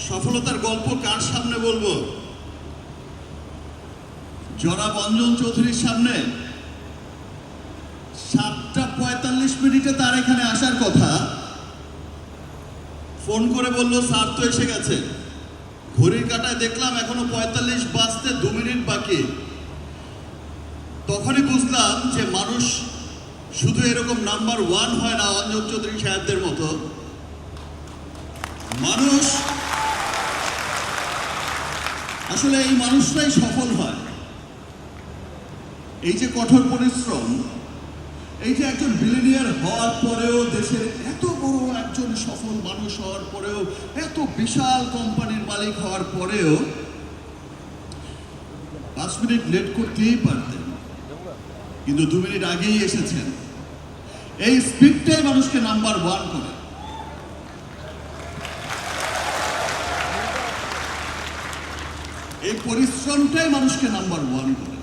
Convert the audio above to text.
সফলতার গল্প কার সামনে বলবো? জনাব অঞ্জন চৌধুরীর সামনে। 7টা 45 তার এখানে আসার কথা, ফোন করে বলল স্যার তো এসে গেছে। ঘড়ির কাঁটায় দেখলাম এখনো 45 বাজতে 2 মিনিট বাকি। তখনই বুঝলাম যে মানুষ শুধু এরকম নাম্বার 1 হয় না অঞ্জন চৌধুরী সাহেবদের মতো। মানুষ আসলে এই মানুষটাই সফল হয়। এই যে কঠোর পরিশ্রম, এই যে একজন বিলিনিয়ার হওয়ার পরেও, দেশের এত বড় একজন সফল মানুষ হওয়ার পরেও, এত বিশাল কোম্পানির মালিক হওয়ার পরেও 5 মিনিট লেট করতেই পারতেন, কিন্তু 2 মিনিট আগেই এসেছেন। এই স্পিডটাই মানুষকে নাম্বার 1 করে। এই পরিশ্রমটাই মানুষকে নাম্বার 1 করে।